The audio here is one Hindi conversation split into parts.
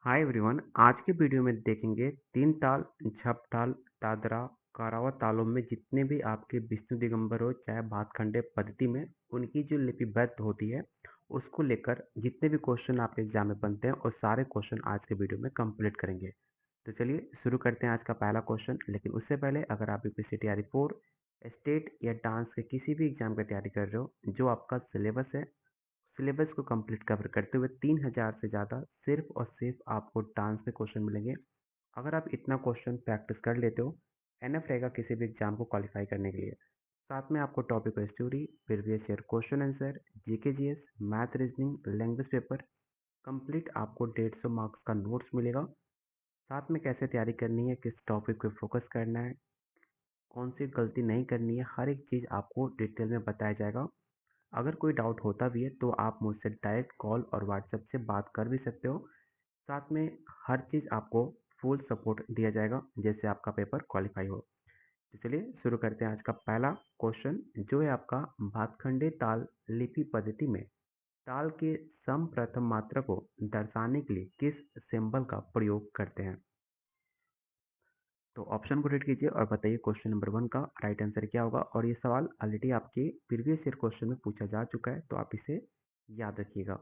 Hi everyone. आज के वीडियो में देखेंगे तीन ताल, झप ताल, दादरा, कारावा तालों में जितने भी आपके विष्णु दिगंबर हो चाहे भातखंडे पद्धति में उनकी जो लिपिबद्ध होती है उसको लेकर जितने भी क्वेश्चन आपके एग्जाम में बनते हैं और सारे क्वेश्चन आज के वीडियो में कंप्लीट करेंगे। तो चलिए शुरू करते हैं आज का पहला क्वेश्चन। लेकिन उससे पहले अगर आप यूपीएससी तैयारी 4 स्टेट या डांस के किसी भी एग्जाम की तैयारी कर रहे हो जो आपका सिलेबस है, सिलेबस को कंप्लीट कवर करते हुए 3000 से ज़्यादा सिर्फ और सिर्फ आपको डांस में क्वेश्चन मिलेंगे। अगर आप इतना क्वेश्चन प्रैक्टिस कर लेते हो एनएफ रहेगा किसी भी एग्जाम को क्वालिफाई करने के लिए। साथ में आपको topic story, previous year question answer, GK GS, math, reasoning, language paper complete आपको 150 मार्क्स का नोट्स मिलेगा। साथ में कैसे तैयारी करनी है, किस टॉपिक पे फोकस करना है, कौन सी गलती नहीं करनी है, हर एक चीज़ आपको डिटेल में बताया जाएगा। अगर कोई डाउट होता भी है तो आप मुझसे डायरेक्ट कॉल और व्हाट्सएप से बात कर भी सकते हो। साथ में हर चीज़ आपको फुल सपोर्ट दिया जाएगा जैसे आपका पेपर क्वालिफाई हो। तो चलिए शुरू करते हैं आज का पहला क्वेश्चन जो है आपका भातखंडे ताल लिपि पद्धति में ताल के सम प्रथम मात्रा को दर्शाने के लिए किस सिंबल का प्रयोग करते हैं। तो ऑप्शन को रीड कीजिए और बताइए क्वेश्चन नंबर 1 का राइट आंसर क्या होगा। और ये सवाल ऑलरेडी आपके प्रीवियस ईयर क्वेश्चन में पूछा जा चुका है तो आप इसे याद रखिएगा।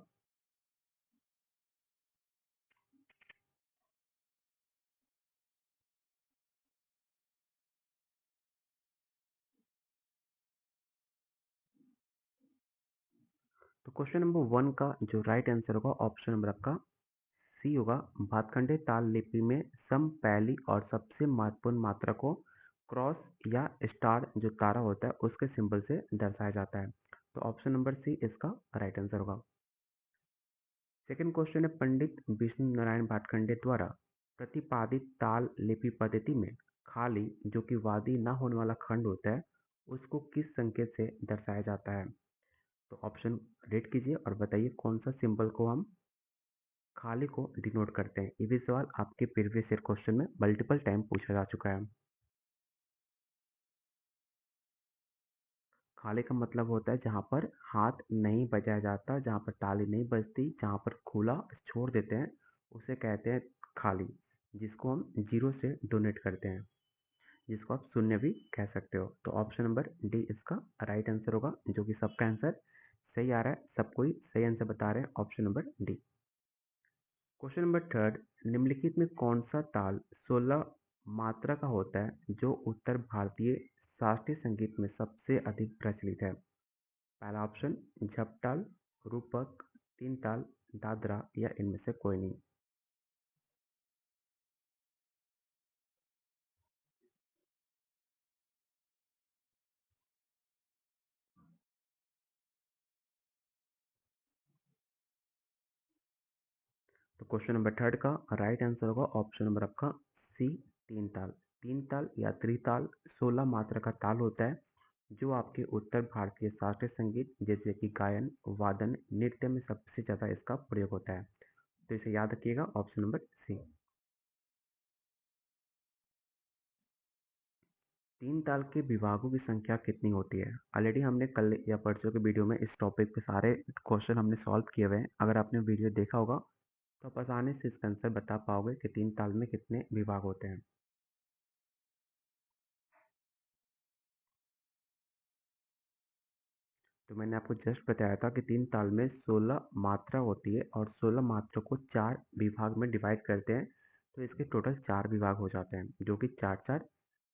तो क्वेश्चन नंबर 1 का जो राइट आंसर होगा ऑप्शन नंबर आपका सी होगा। भातखंडे ताल लिपि में सम पहली और सबसे महत्वपूर्ण मात्रा को क्रॉस या स्टार जो तारा होता है उसके सिंबल से दर्शाया जाता है। तो ऑप्शन नंबर सी इसका राइट आंसर होगा। सेकंड क्वेश्चन है पंडित विष्णु नारायण भातखंडे द्वारा प्रतिपादित ताल लिपि पद्धति में खाली जो कि वादी न होने वाला खंड होता है उसको किस संकेत से दर्शाया जाता है। तो ऑप्शन रीड कीजिए और बताइए कौन सा सिंबल को हम खाली को डिनोट करते हैं। ये भी सवाल आपके प्रीवियस ईयर क्वेश्चन में मल्टीपल टाइम पूछा जा चुका है। खाली का मतलब होता है जहाँ पर हाथ नहीं बजाया जाता, जहाँ पर ताली नहीं बजती, जहाँ पर खुला छोड़ देते हैं उसे कहते हैं खाली, जिसको हम जीरो से डोनेट करते हैं, जिसको आप शून्य भी कह सकते हो। तो ऑप्शन नंबर डी इसका राइट आंसर होगा जो कि सबका आंसर सही आ रहा है। सब कोई सही आंसर बता रहे हैं option number D. Question number third, निम्नलिखित में कौन सा ताल 16 मात्रा का होता है जो उत्तर भारतीय शास्त्रीय संगीत में सबसे अधिक प्रचलित है। पहला ऑप्शन झप ताल, रूपक, तीन ताल, दादरा या इनमें से कोई नहीं। तो क्वेश्चन नंबर थर्ड का राइट आंसर होगा ऑप्शन नंबर आपका सी, तीन ताल। तीन ताल या त्रिताल 16 मात्रा का ताल होता है जो आपके उत्तर भारतीय शास्त्रीय संगीत जैसे कि गायन, वादन, नृत्य में सबसे ज़्यादा इसका प्रयोग होता है। तो इसे याद रखिएगा ऑप्शन नंबर सी। तीन ताल के विभागों की संख्या कितनी होती है। ऑलरेडी हमने कल या परसों के वीडियो में इस टॉपिक पे सारे क्वेश्चन हमने सॉल्व किए हुए हैं। अगर आपने वीडियो देखा होगा तो आप आसानी से इसका आंसर बता पाओगे कि तीन ताल में कितने विभाग होते हैं। तो मैंने आपको जस्ट बताया था कि तीन ताल में 16 मात्रा होती है और 16 मात्रा को चार विभाग में डिवाइड करते हैं तो इसके टोटल चार विभाग हो जाते हैं जो कि चार चार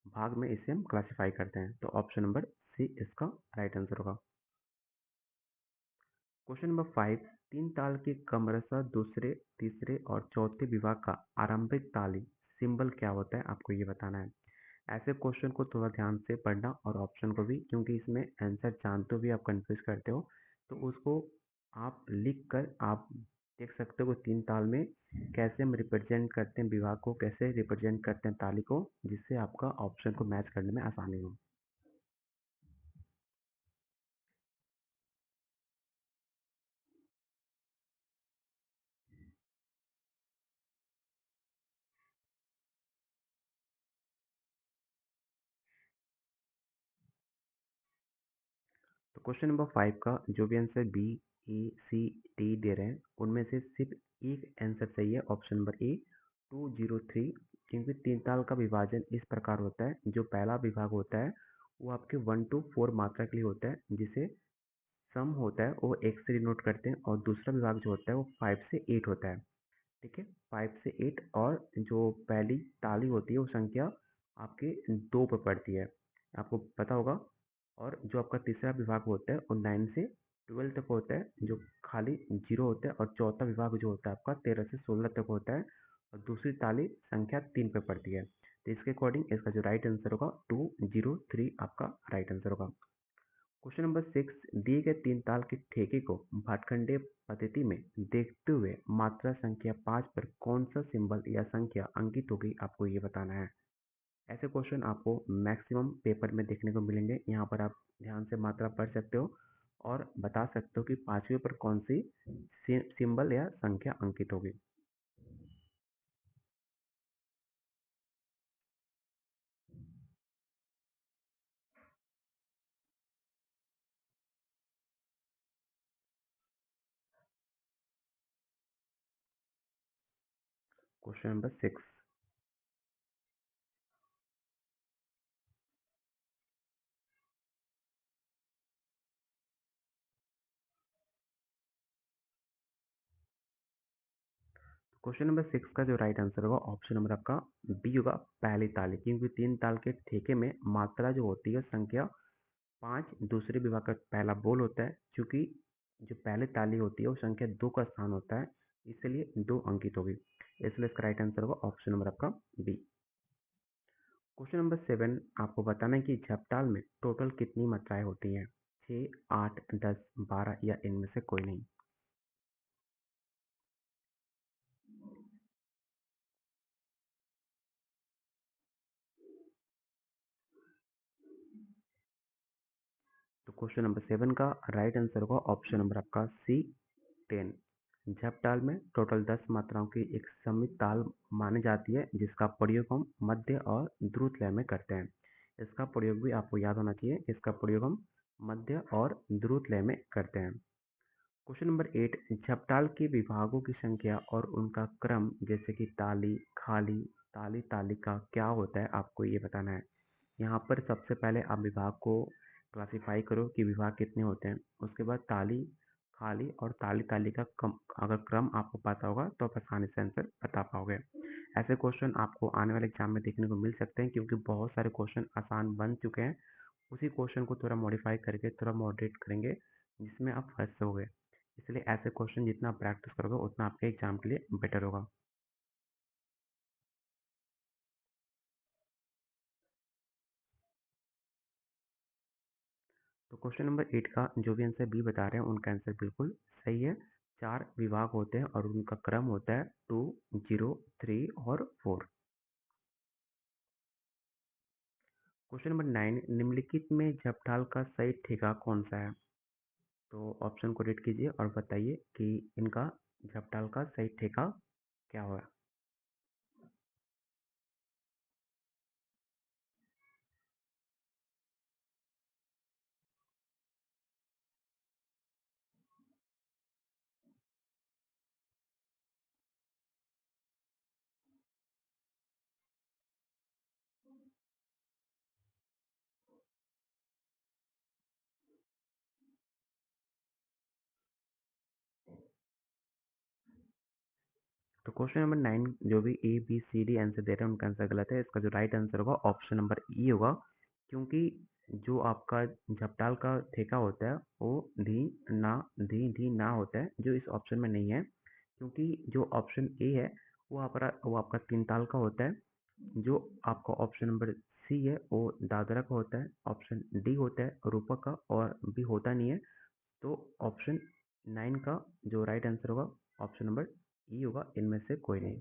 भाग में इसे हम क्लासिफाई करते हैं। तो ऑप्शन नंबर सी इसका राइट आंसर होगा। क्वेश्चन नंबर 5, तीन ताल के क्रमशः दूसरे, तीसरे और चौथे विभाग का आरंभिक ताली सिंबल क्या होता है आपको ये बताना है। ऐसे क्वेश्चन को थोड़ा ध्यान से पढ़ना और ऑप्शन को भी, क्योंकि इसमें आंसर जानते हुए आप कंफ्यूज करते हो तो उसको आप लिख कर आप देख सकते हो कि तीन ताल में कैसे हम रिप्रेजेंट करते हैं विभाग को, कैसे रिप्रेजेंट करते हैं ताली को, जिससे आपका ऑप्शन को मैच करने में आसानी हो। तो क्वेश्चन नंबर 5 का जो भी आंसर बी, ABCD दे रहे हैं, उनमें से सिर्फ एक आंसर सही है, ऑप्शन नंबर ए 203। क्योंकि तीन ताल का विभाजन इस प्रकार होता है, जो पहला विभाग होता है वो आपके 1 to 4 मात्रा के लिए होता है, जिसे सम होता है वो एक से डिनोट करते हैं, और दूसरा विभाग जो होता है वो 5 से 8 होता है। ठीक है, 5 से 8, और जो पहली ताली होती है वो संख्या आपके 2 पर पड़ती है, आपको पता होगा। और जो आपका तीसरा विभाग होता है वो 9 से 12 तक होता है, जो खाली 0 होता है, और चौथा विभाग जो होता है आपका 13 से 16 तक होता है, और दूसरी ताली संख्या 3 पे पड़ती है। तो इसके अकॉर्डिंग इसका जो राइट आंसर होगा 203 आपका राइट आंसर होगा। क्वेश्चन नंबर 6, दिए गए तीन ताल के ठेके को भाटखंडे पद्धति में देखते हुए मात्रा संख्या 5 पर कौन सा सिंबल या संख्या अंकित होगी, आपको ये बताना है। ऐसे क्वेश्चन आपको मैक्सिमम पेपर में देखने को मिलेंगे। यहाँ पर आप ध्यान से मात्रा पढ़ सकते हो और बता सकते हो कि पांचवें पर कौन सी सिंबल या संख्या अंकित होगी। Question number 6। क्वेश्चन नंबर 6 का जो राइट आंसर होगा ऑप्शन नंबर आपका बी होगा, पहली ताली। क्योंकि तीन ताल के ठेके में मात्रा जो होती है संख्या 5 दूसरे विभाग का पहला बोल होता है। चूंकि जो पहले ताली होती है वो संख्या 2 का स्थान होता है, इसलिए 2 अंकित होगी। इसलिए इसका राइट आंसर होगा ऑप्शन नंबर आपका बी। क्वेश्चन नंबर 7, आपको बताना है कि झपटाल में टोटल कितनी मात्राएं होती हैं, 6, 8, 10, 12 या इनमें से कोई नहीं। तो क्वेश्चन नंबर 7 का राइट आंसर होगा ऑप्शन नंबर आपका सी 10। झपटाल में टोटल 10 मात्राओं की एक समित ताल मानी जाती है, जिसका प्रयोग हम मध्य और द्रुत लय में करते हैं। इसका प्रयोग भी आपको याद होना चाहिए, इसका प्रयोग हम मध्य और द्रुत लय में करते हैं। क्वेश्चन नंबर 8, झपटाल के विभागों की संख्या और उनका क्रम, जैसे कि ताली, खाली, ताली, तालिका क्या होता है, आपको ये बताना है। यहाँ पर सबसे पहले आप विभाग को क्लासिफाई करो कि विभाग कितने होते हैं। उसके बाद ताली, खाली और ताली, तालिका कम, अगर क्रम आपको पता होगा तो आप आसानी से आंसर बता पाओगे। ऐसे क्वेश्चन आपको आने वाले एग्जाम में देखने को मिल सकते हैं, क्योंकि बहुत सारे क्वेश्चन आसान बन चुके हैं। उसी क्वेश्चन को थोड़ा मॉडिफाई करके थोड़ा मॉडरेट करेंगे, जिसमें आप फंस जाओगे। इसलिए ऐसे क्वेश्चन जितना आप प्रैक्टिस करोगे उतना आपके एग्जाम के लिए बेटर होगा। तो क्वेश्चन नंबर 8 का जो भी आंसर बी बता रहे हैं उनका आंसर बिल्कुल सही है। 4 विभाग होते हैं और उनका क्रम होता है 2, 0, 3 और 4। क्वेश्चन नंबर 9, निम्नलिखित में झपटाल का सही ठेका कौन सा है। तो ऑप्शन को रीड कीजिए और बताइए कि इनका झपटाल का सही ठेका क्या हुआ। तो क्वेश्चन नंबर 9 जो भी A B C D answer दे रहे हैं उनका आंसर गलत है। इसका जो राइट आंसर होगा ऑप्शन नंबर ई होगा। क्योंकि जो आपका झपटाल का ठेका होता है वो धी ना होता है, जो इस ऑप्शन में नहीं है। क्योंकि जो ऑप्शन ए है वो आपका तीन ताल का होता है। जो आपका ऑप्शन नंबर सी है वो दादरा का होता है। ऑप्शन डी होता है रूपक का, और बी होता नहीं है। तो ऑप्शन 9 का जो राइट आंसर होगा ऑप्शन नंबर ई होगा, इनमें से कोई नहीं।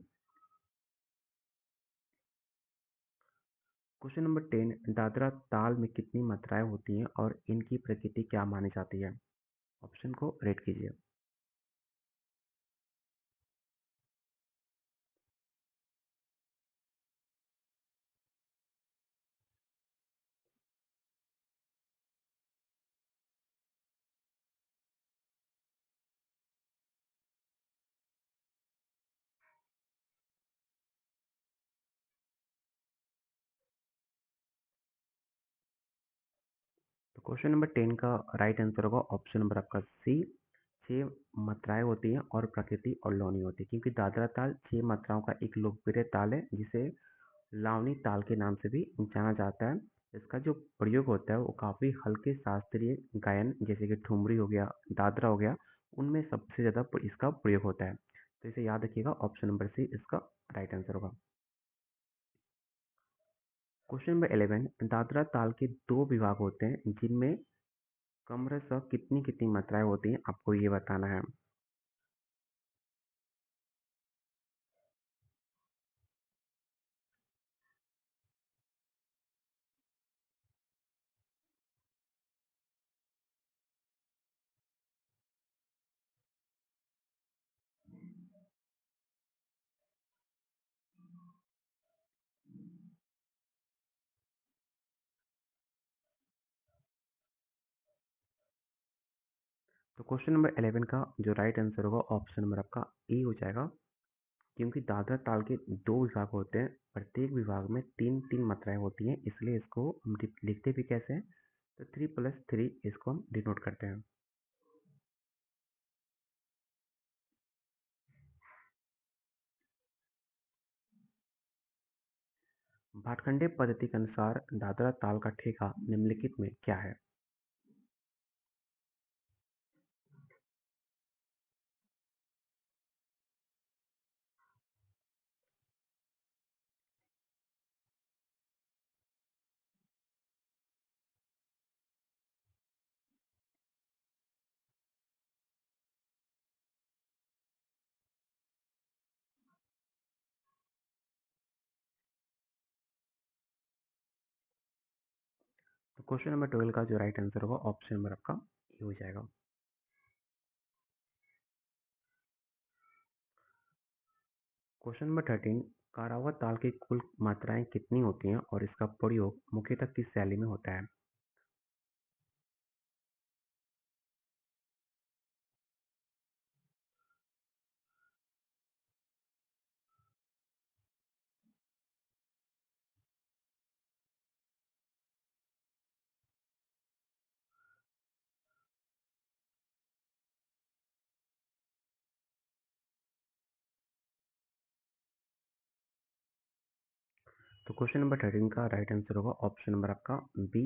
क्वेश्चन नंबर 10, दादरा ताल में कितनी मात्राएं होती हैं और इनकी प्रकृति क्या मानी जाती है। ऑप्शन को रेड कीजिए। क्वेश्चन नंबर 10 का राइट आंसर होगा ऑप्शन नंबर आपका सी। 6 मात्राएं होती हैं और प्रकृति और लावनी होती है, क्योंकि दादरा ताल 6 मात्राओं का एक लोकप्रिय ताल है जिसे लावनी ताल के नाम से भी जाना जाता है। इसका जो प्रयोग होता है वो काफ़ी हल्के शास्त्रीय गायन जैसे कि ठुमरी हो गया, दादरा हो गया, उनमें सबसे ज़्यादा इसका प्रयोग होता है। तो इसे याद रखिएगा, ऑप्शन नंबर सी इसका राइट आंसर होगा। क्वेश्चन नंबर 11, दादरा ताल के 2 विभाग होते हैं जिनमें क्रमशः कितनी कितनी मात्राएं होती हैं, आपको ये बताना है। तो क्वेश्चन नंबर 11 का जो राइट आंसर होगा ऑप्शन नंबर आपका ए हो जाएगा, क्योंकि दादरा ताल के 2 विभाग होते हैं, प्रत्येक विभाग में 3-3 मात्राएं होती हैं, इसलिए इसको हम लिखते भी कैसे हैं, तो 3+3 इसको हम डिनोट करते हैं। भाटखंडे पद्धति के अनुसार दादरा ताल का ठेका निम्नलिखित में क्या है? तो क्वेश्चन नंबर 12 का जो राइट आंसर होगा ऑप्शन नंबर आपका ए हो जाएगा। क्वेश्चन नंबर 13, कारावा ताल की कुल मात्राएं कितनी होती हैं और इसका प्रयोग मुख्यतः किस शैली में होता है? तो क्वेश्चन नंबर 13 का राइट आंसर होगा ऑप्शन नंबर आपका बी।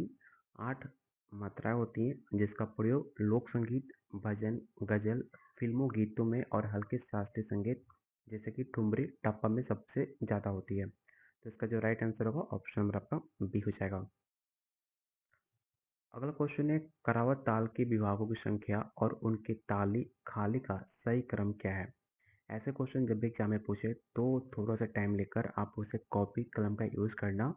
8 मात्राएं होती हैं जिसका प्रयोग लोक संगीत, भजन, गजल, फिल्मों गीतों में और हल्के शास्त्रीय संगीत जैसे कि ठुमरी टप्पा में सबसे ज़्यादा होती है। तो इसका जो राइट आंसर होगा ऑप्शन नंबर आपका बी हो जाएगा। अगला क्वेश्चन है, करावत ताल के विभागों की संख्या और उनके ताली खाली का सही क्रम क्या है? ऐसे क्वेश्चन जब भी एग्जाम में पूछे तो थोड़ा सा टाइम लेकर आप उसे कॉपी कलम का यूज़ करना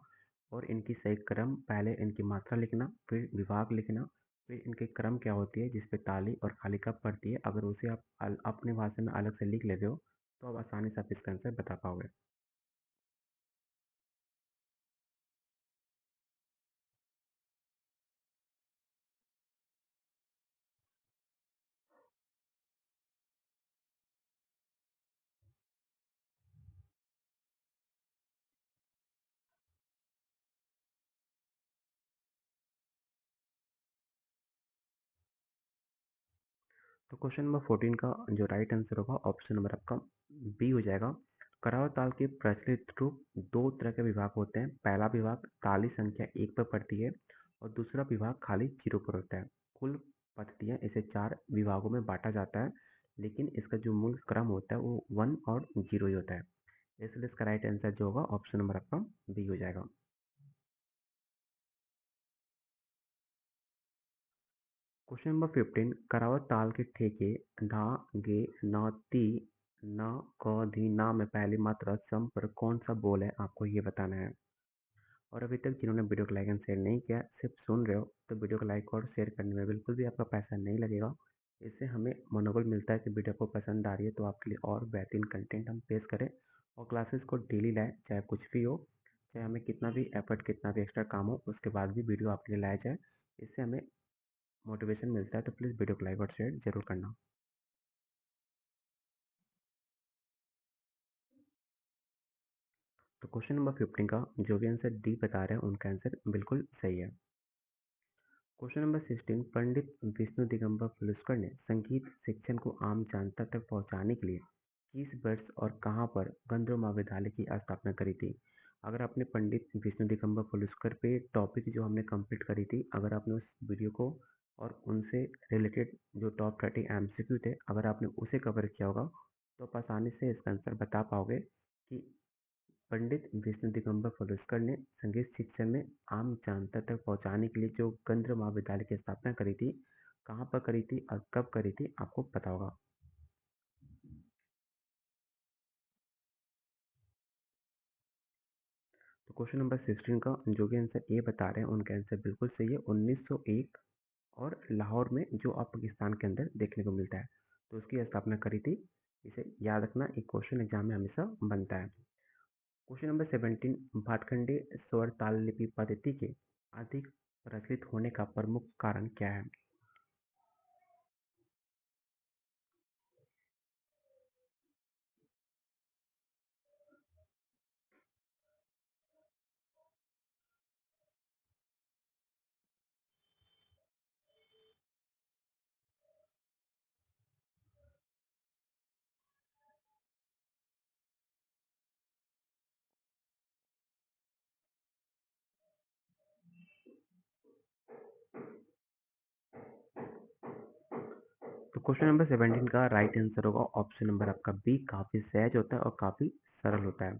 और इनकी सही क्रम, पहले इनकी मात्रा लिखना, फिर विभाग लिखना, फिर इनके क्रम क्या होती है जिस पे ताली और खाली कब पड़ती है। अगर उसे आप अपने भाषा में अलग से लिख लेते हो तो आप आसानी से आप इसका आंसर बता पाओगे। तो क्वेश्चन नंबर 14 का जो राइट आंसर होगा ऑप्शन नंबर आपका बी हो जाएगा। करावा ताल के प्रचलित रूप दो तरह के विभाग होते हैं। पहला विभाग ताली संख्या 1 पर पड़ती है और दूसरा विभाग खाली 0 पर होता है। कुल पद्धतियाँ इसे 4 विभागों में बांटा जाता है, लेकिन इसका जो मूल क्रम होता है वो 1 और 0 ही होता है। इसलिए इसका राइट आंसर जो होगा ऑप्शन नंबर आपका बी हो जाएगा। क्वेश्चन नंबर 15, करावत ताल के ठेके ढा, गे, न, ती, न, क, धी, ना में पहली मात्रा सम पर कौन सा बोल है, आपको ये बताना है। और अभी तक जिन्होंने वीडियो को लाइक एंड शेयर नहीं किया, सिर्फ सुन रहे हो, तो वीडियो को लाइक और शेयर करने में बिल्कुल भी आपका पैसा नहीं लगेगा। इससे हमें मनोबल मिलता है कि वीडियो को पसंद आ रही है तो आपके लिए और बेहतरीन कंटेंट हम पेश करें और क्लासेस को डेली लाएँ, चाहे कुछ भी हो, चाहे हमें कितना भी एफर्ट, कितना भी एक्स्ट्रा काम हो, उसके बाद भी वीडियो आपके लिए लाया जाए। इससे हमें मोटिवेशन मिलता है, तो प्लीज़ वीडियो को लाइक और शेयर जरूर करना। तो क्वेश्चन नंबर 15 का जो भी आंसर डी बता रहे हैं उनका आंसर बिल्कुल सही है। क्वेश्चन नंबर 16 पंडित विष्णु दिगंबर पुलस्कर ने संगीत शिक्षण को आम जनता तक पहुंचाने के लिए किस वर्ष और कहां पर गंधर्व महाविद्यालय की स्थापना करी थी। अगर आपने पंडित विष्णु दिगंबर पुलस्कर पे टॉपिक जो हमने कंप्लीट करी थी, अगर आपने उस वीडियो को और उनसे रिलेटेड जो टॉप 30 एमसीक्यू थे, अगर आपने उसे कवर किया होगा तो आप आसानी से इसका आंसर बता पाओगे कि पंडित विष्णु दिगंबर पुलस्कर ने संगीत शिक्षण में आम जनता तक पहुंचाने के लिए जो गंधर्व महाविद्यालय की स्थापना करी थी, कहाँ पर करी थी और कब करी थी, आपको पता होगा। तो क्वेश्चन नंबर 16 का जो भी आंसर ए बता रहे हैं उनका आंसर बिल्कुल सही है। 1901 और लाहौर में, जो आप पाकिस्तान के अंदर देखने को मिलता है, तो उसकी स्थापना करी थी। इसे याद रखना, एक क्वेश्चन एग्जाम में हमेशा बनता है। क्वेश्चन नंबर 17 भाटखंडे स्वर ताल लिपि पद्धति के अधिक प्रचलित होने का प्रमुख कारण क्या है। तो क्वेश्चन नंबर 17 का राइट आंसर होगा ऑप्शन नंबर आपका बी, काफी सहज होता है और काफी सरल होता है।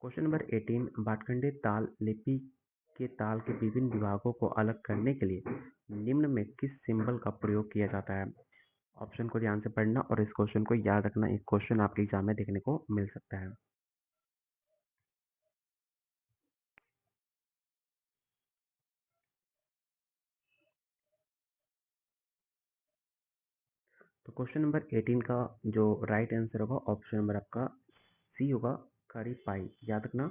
क्वेश्चन नंबर 18 भाटखंडे ताल लिपि के ताल के विभिन्न विभागों को अलग करने के लिए निम्न में किस सिंबल का प्रयोग किया जाता है। ऑप्शन को ध्यान से पढ़ना और इस क्वेश्चन को याद रखना, एक क्वेश्चन आपके एग्जाम में देखने को मिल सकता है। तो क्वेश्चन नंबर 18 का जो राइट आंसर होगा ऑप्शन नंबर आपका सी होगा, खड़ी पाई। याद रखना,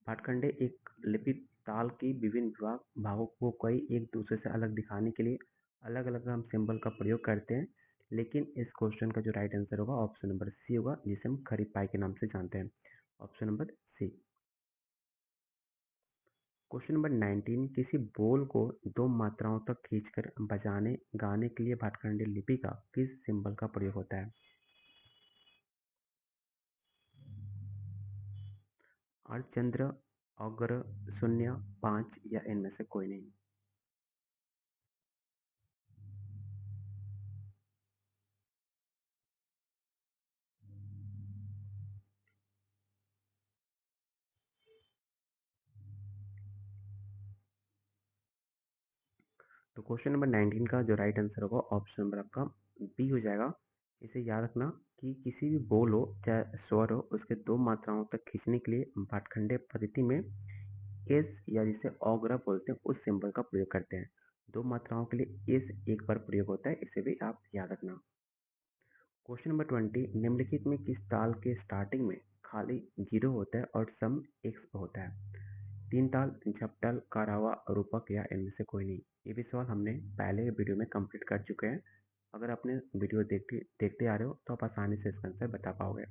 भाटखंडे एक लिपि ताल की विभिन्न भागों को कोई एक दूसरे से अलग दिखाने के लिए अलग अलग हम सिंबल का प्रयोग करते हैं, लेकिन इस क्वेश्चन का जो राइट आंसर होगा ऑप्शन नंबर सी होगा, जिसे हम खड़ी पाई के नाम से जानते हैं। Option number C. Question number 19 किसी बोल को दो मात्राओं तक खींचकर बजाने गाने के लिए भाटखंडे लिपि का किस सिंबल का प्रयोग होता है। अर्धचंद्र, अग्र, शून्य, 5 या इनमें से कोई नहीं। तो क्वेश्चन नंबर 19 का जो राइट आंसर होगा ऑप्शन नंबर आपका बी हो जाएगा। इसे याद रखना कि किसी भी बोल हो चाहे स्वर हो, उसके दो मात्राओं तक खींचने के लिए भाटखंडे पद्धति में एस या जिसे औग्र बोलते हैं उस सिंबल का प्रयोग करते हैं। दो मात्राओं के लिए एस एक बार प्रयोग होता है, इसे भी आप याद रखना। क्वेश्चन नंबर 20 निम्नलिखित में किस ताल के स्टार्टिंग में खाली जीरो होता है और सम एक्स पर होता है। तीन ताल, झपताल, कारावा, रूपक या इनमें से कोई नहीं। ये भी सवाल हमने पहले वीडियो में कंप्लीट कर चुके हैं। अगर आपने वीडियो देखते आ रहे हो तो आप आसानी से इसका आंसर बता पाओगे।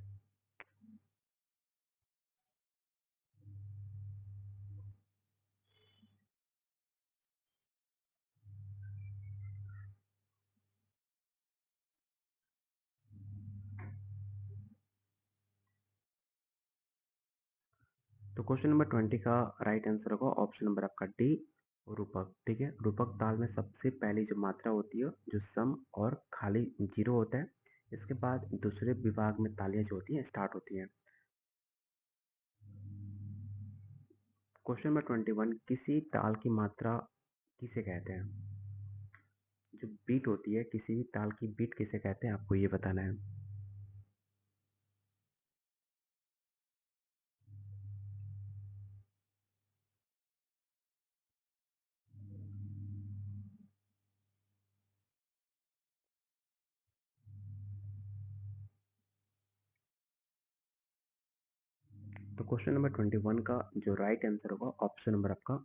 तो क्वेश्चन नंबर 20 का राइट आंसर होगा ऑप्शन नंबर आपका डी, रूपक। ठीक है, रूपक ताल में सबसे पहली जो मात्रा होती है जो सम और खाली जीरो होता है, इसके बाद दूसरे विभाग में तालियां जो होती हैं स्टार्ट होती हैं। क्वेश्चन नंबर 21 किसी ताल की मात्रा किसे कहते हैं। जो बीट होती है, किसी ताल की बीट किसे कहते हैं, आपको ये बताना है। तो क्वेश्चन नंबर 21 का जो राइट आंसर होगा ऑप्शन नंबर आपका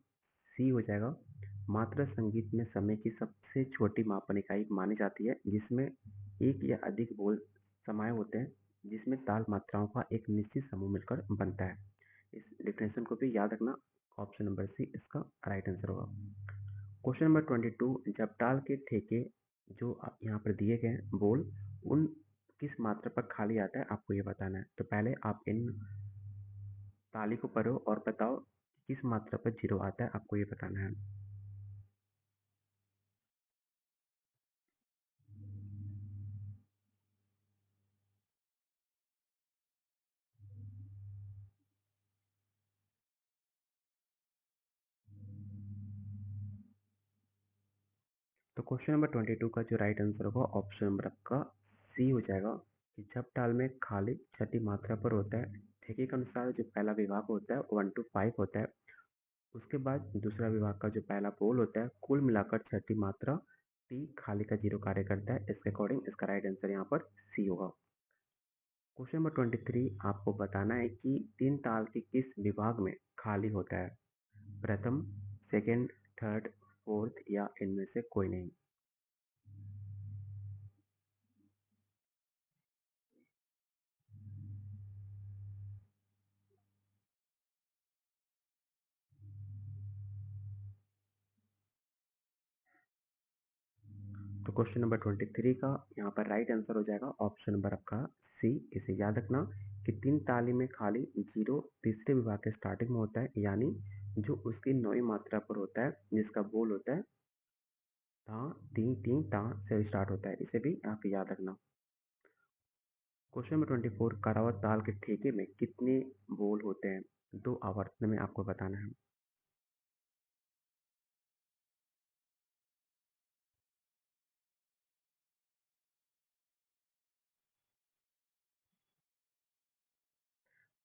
सी हो जाएगा। मात्रा संगीत में समय की सबसे छोटी मापन इकाई मानी जाती है, जिसमें एक या अधिक बोल समाये होते हैं, जिसमें ताल मात्राओं का एक निश्चित समूह मिलकर बनता है। इस डिफिनेशन को भी याद रखना। ऑप्शन नंबर सी इसका राइट आंसर होगा। क्वेश्चन नंबर 22, जपताल के ठेके जो यहाँ पर दिए गए हैं बोल उन किस मात्रा पर खाली आता है आपको ये बताना है। तो पहले आप इन ताली को पढ़ो और बताओ किस मात्रा पर जीरो आता है, आपको ये बताना है। तो क्वेश्चन नंबर 22 का जो राइट आंसर होगा ऑप्शन नंबर आपका सी हो जाएगा कि जब ताल में खाली छठी मात्रा पर होता है। ठेके के अनुसार जो पहला विभाग होता है 1 to 5 होता है। उसके बाद दूसरा विभाग का जो पहला पोल होता है कुल मिलाकर छठी मात्रा टी खाली का जीरो कार्य करता है। इसके अकॉर्डिंग इसका राइट आंसर यहाँ पर सी होगा। क्वेश्चन नंबर 23 आपको बताना है कि तीन ताल के किस विभाग में खाली होता है। प्रथम, सेकंड, थर्ड, फोर्थ या इनमें से कोई नहीं। तो क्वेश्चन नंबर 23 का यहाँ पर राइट आंसर हो जाएगा ऑप्शन नंबर आपका सी। इसे याद रखना कि तीन ताली में खाली जीरो तीसरे विभाग के स्टार्टिंग में होता है, यानी जो उसकी नौवीं मात्रा पर होता है जिसका बोल होता है ता तीन तीन ता से स्टार्ट होता है। इसे भी आप याद रखना। क्वेश्चन नंबर 24, करावत ताल के ठेके में कितने बोल होते हैं? दो आवर्तन में आपको बताना है।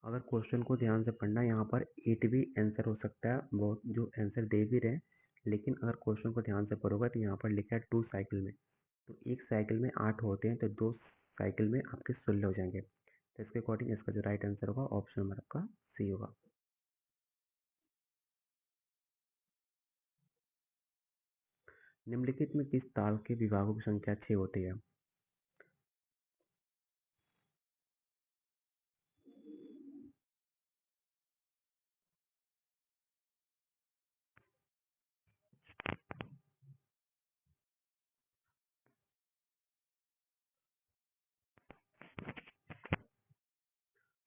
अगर क्वेश्चन को ध्यान से पढ़ना, यहाँ पर 8 भी आंसर हो सकता है, बहुत जो आंसर दे भी रहे हैं। लेकिन अगर क्वेश्चन को ध्यान से पढ़ोगे तो यहाँ पर लिखा है 2 साइकिल में। तो एक साइकिल में 8 होते हैं, तो 2 साइकिल में आपके 16 हो जाएंगे। तो इसके अकॉर्डिंग इसका जो राइट आंसर होगा ऑप्शन नंबर आपका सी होगा। निम्नलिखित में किस ताल के विभागों की संख्या 6 होती है?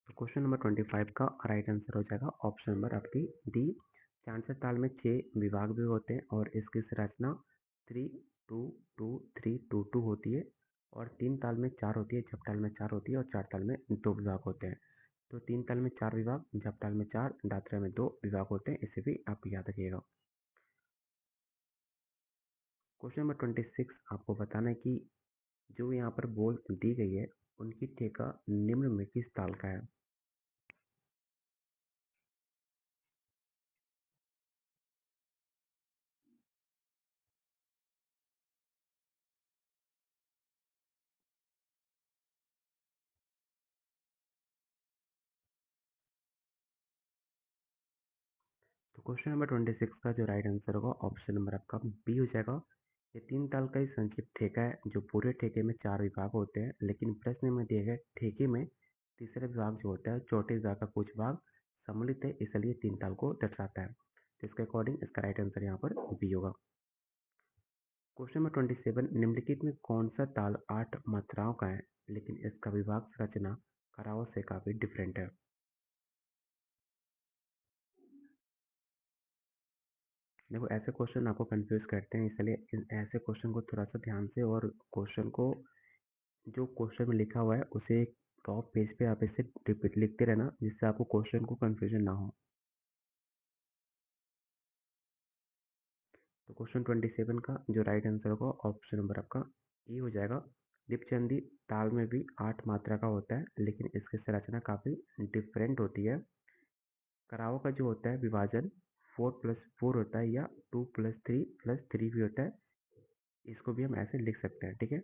तो क्वेश्चन नंबर 25 का राइट आंसर हो जाएगा ऑप्शन नंबर आपकी डी। चांचर ताल में 6 विभाग भी होते हैं और इसकी संरचना 3-2-2-3-2-2 होती है। और तीन ताल में 4 होती है, झपताल में 4 होती है और चार ताल में 2 विभाग होते हैं। तो तीन ताल में 4 विभाग, झपताल में 4, दादरा में 2 विभाग होते हैं। इसे भी आप याद रखिएगा। क्वेश्चन नंबर 26 आपको बताना है कि जो यहाँ पर बोल दी गई है उनकी ठेका निम्न में किस ताल का है? तो क्वेश्चन नंबर 26 का जो राइट आंसर होगा ऑप्शन नंबर आपका बी हो जाएगा। ये तीन ताल का ही संक्षिप्त ठेका है जो पूरे ठेके में 4 विभाग होते हैं, लेकिन प्रश्न में दिए गए ठेके में तीसरा विभाग जो होता है चौथे विभाग का कुछ भाग सम्मिलित है, इसलिए तीन ताल को दर्शाता है। तो इसके अकॉर्डिंग इसका राइट आंसर यहाँ पर बी होगा। क्वेश्चन नंबर 27, निम्नलिखित में कौन सा ताल 8 मात्राओं का है लेकिन इसका विभाग संरचना कराओ से काफी डिफरेंट है? देखो, ऐसे क्वेश्चन आपको कंफ्यूज करते हैं, इसलिए ऐसे क्वेश्चन को थोड़ा सा ध्यान से और क्वेश्चन को जो क्वेश्चन में लिखा हुआ है उसे टॉप पेज पे आप इसे रिपीट लिखते रहना, जिससे आपको क्वेश्चन को कंफ्यूजन ना हो। तो क्वेश्चन 27 का जो राइट आंसर होगा ऑप्शन नंबर आपका ई हो जाएगा। दीपचंदी ताल में भी 8 मात्रा का होता है, लेकिन इसकी संरचना काफ़ी डिफरेंट होती है। कराओ का जो होता है विभाजन 4+4 होता है या 2+3+3 भी होता है। इसको भी हम ऐसे लिख सकते हैं, ठीक है।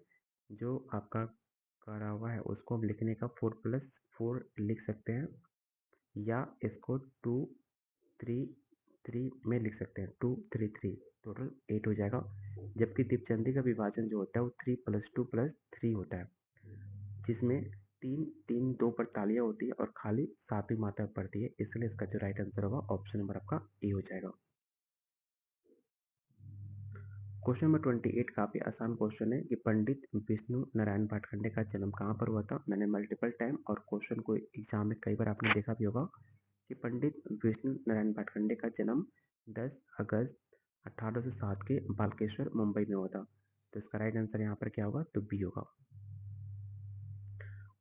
जो आपका करावा है उसको हम लिखने का 4+4 लिख सकते हैं, या इसको 2-3-3 में लिख सकते हैं, 2-3-3, टोटल 8 हो जाएगा। जबकि दीपचंदी का विभाजन जो होता है वो 3+2+3 होता है, जिसमें तीन तीन दो पर तालियां होती है और खाली सातवीं मात्रा पड़ती है, इसलिए इसका जो राइट आंसर होगा ऑप्शन नंबर आपका ए हो जाएगा। क्वेश्चन नंबर 28 काफी आसान क्वेश्चन है कि पंडित विष्णु नारायण भाटखंडे का जन्म कहाँ पर हुआ था। मैंने मल्टीपल टाइम और क्वेश्चन को एग्जाम में कई बार आपने देखा भी होगा कि पंडित विष्णु नारायण भाटखंडे का जन्म 10 अगस्त 1807 के बालकेश्वर मुंबई में हुआ था। तो इसका राइट आंसर यहाँ पर क्या होगा, तो बी होगा।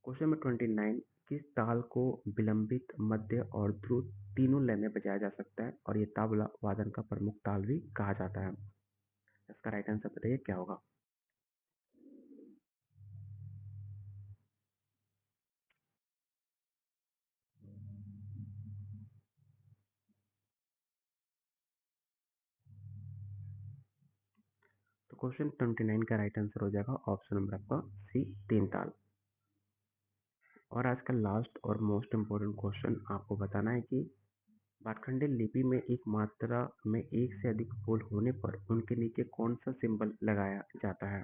क्वेश्चन नंबर 29 किस ताल को विलंबित, मध्य और द्रुत तीनों लय में बजाया जा सकता है और ये तबला वादन का प्रमुख ताल भी कहा जाता है। इसका राइट आंसर बताइए क्या होगा। तो क्वेश्चन 29 का राइट आंसर हो जाएगा ऑप्शन नंबर आपका सी, तीन ताल। और आज का लास्ट और मोस्ट इम्पोर्टेंट क्वेश्चन आपको बताना है कि भाटखंडे लिपि में एक मात्रा में एक से अधिक बोल होने पर उनके नीचे कौन सा सिंबल लगाया जाता है।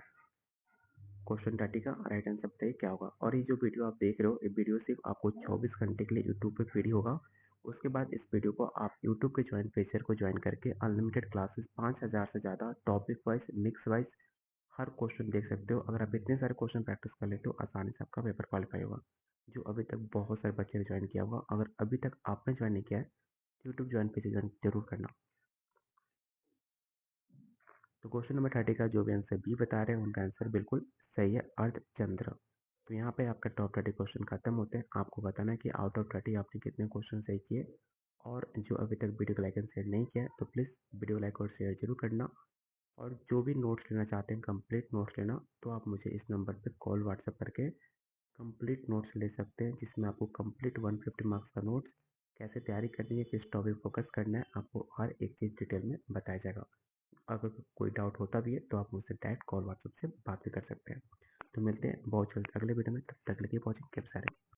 क्वेश्चन 30 का राइट आंसर बताइए क्या होगा। और ये जो वीडियो आप देख रहे हो, ये वीडियो सिर्फ आपको 24 घंटे के लिए यूट्यूब पे फ्री होगा। उसके बाद इस वीडियो को आप यूट्यूब के ज्वाइन फीचर को ज्वाइन करके अनलिमिटेड क्लासेस 5000 से ज़्यादा टॉपिक वाइज, मिक्स वाइज हर क्वेश्चन देख सकते हो। अगर आप इतने सारे क्वेश्चन प्रैक्टिस कर लेते हो, आसानी से आपका पेपर क्वालिफाई होगा। जो अभी तक बहुत सारे बच्चे ने ज्वाइन किया होगा, अगर अभी तक आपने ज्वाइन नहीं किया है तो यूट्यूब ज्वाइन फीचर ज्वाइन जरूर करना। तो क्वेश्चन नंबर 30 का जो भी आंसर बी बता रहे हैं उनका आंसर बिल्कुल सही है, अर्धचंद्र। तो यहाँ पे आपका टॉप 30 क्वेश्चन खत्म होते हैं। आपको बताना है कि आउट ऑफ 30 आपने कितने क्वेश्चन सही किए। और जो अभी तक वीडियो को लाइक एंड शेयर नहीं किया है तो प्लीज़ वीडियो लाइक और शेयर जरूर करना। और जो भी नोट्स लेना चाहते हैं, कंप्लीट नोट्स लेना, तो आप मुझे इस नंबर पर कॉल व्हाट्सअप करके कंप्लीट नोट्स ले सकते हैं, जिसमें आपको कंप्लीट 150 मार्क्स का नोट्स कैसे तैयारी करनी है, किस टॉपिक फोकस करना है, आपको हर एक चीज़ डिटेल में बताया जाएगा। अगर कोई डाउट होता भी है तो आप मुझसे डायरेक्ट कॉल व्हाट्सएप से बात भी कर सकते हैं। तो मिलते हैं बहुत जल्द अगले वीडियो में, तब तक के लिए वॉचिंग, कीप साइलेंट।